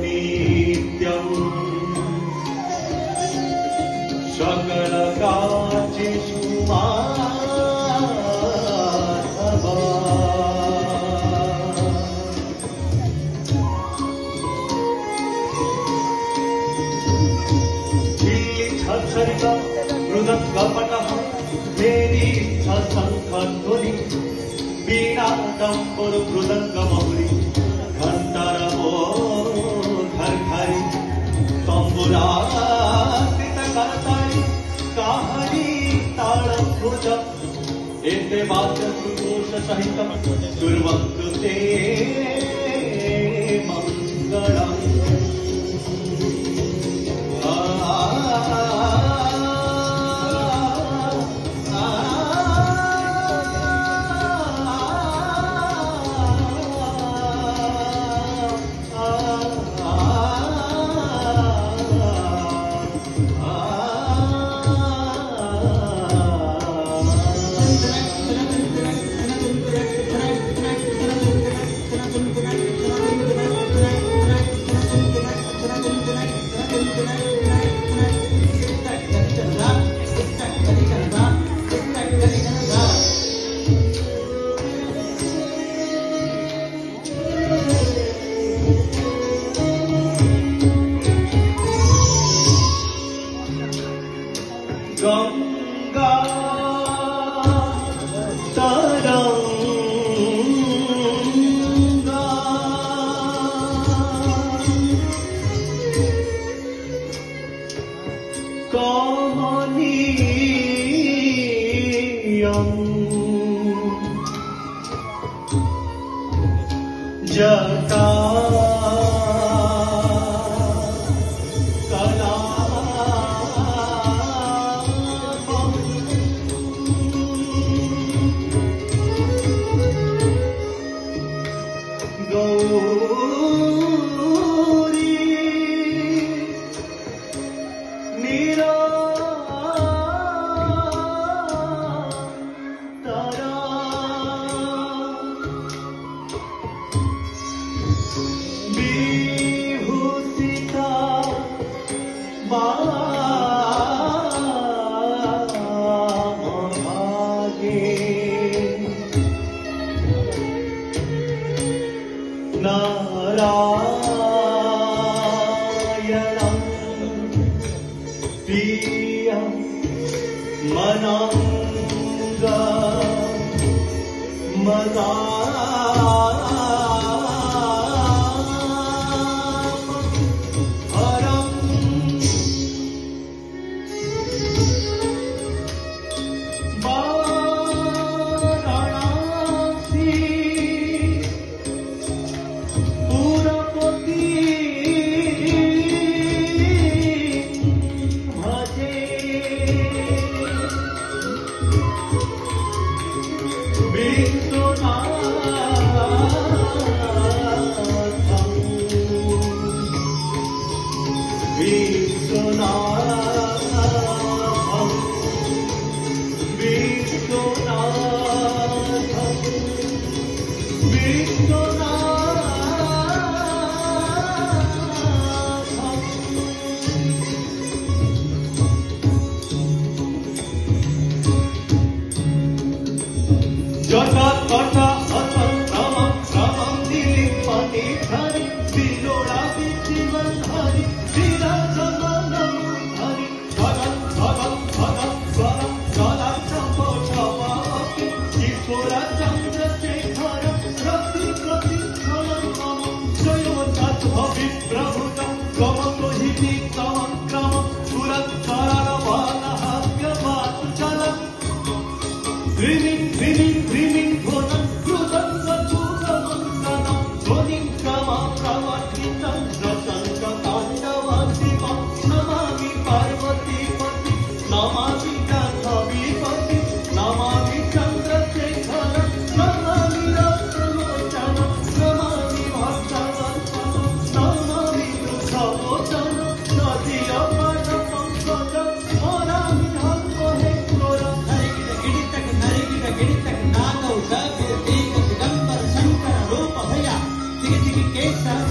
नित्यम् सकलकार्येषु माधव झल्लिझल्झलित मृदङ्गपटः मेरी शङ्खध्वनि वीणाडम्बरु मृदङ्गमौलि घण्टारवो घर्घरि तम्बुराकृतकरतालि काहरी ताळभुज एते वाद्यसुदोषसहितं कुर्वन्तु ते मङ्गलम् गंगा तरंगा कमनीयम् जटा गौरी निरंतरा विभूषिता वामभागे नारायणं प्रियं मनांगमदाहरम् वाराणसी पुरपति भजे जटा तटा अथं रमं रमं दिलीपति धरि विलोला विजीवन हरि विराजमानं हरि भगं भगं भगं स्वरं सदा शम्भो क्षमापि ईश्वर चन्द्रशेखर रति प्रति क्षणं मम जयोन्नद्भविप्रभुतं गमतो हि नित्यमं क्रमं पुरत्सरवानहास्यवाचलम् Dreaming, dreaming, dreaming, bhodan, krudan, vachudan, nanam, dhvonim, krama, pravachitam, rasanga, tandavasimam, namami parvati pati, namami jahnavi-pati, namami chandrasekharam, namami rasalochana, namami bhaktavatsana, namami vrushavocana, nadiyapanam, svajam, morami dhammohe koram. गिड़ितक नागौ सगे दिगंबर शंकर रूप भया दिग दिग केशव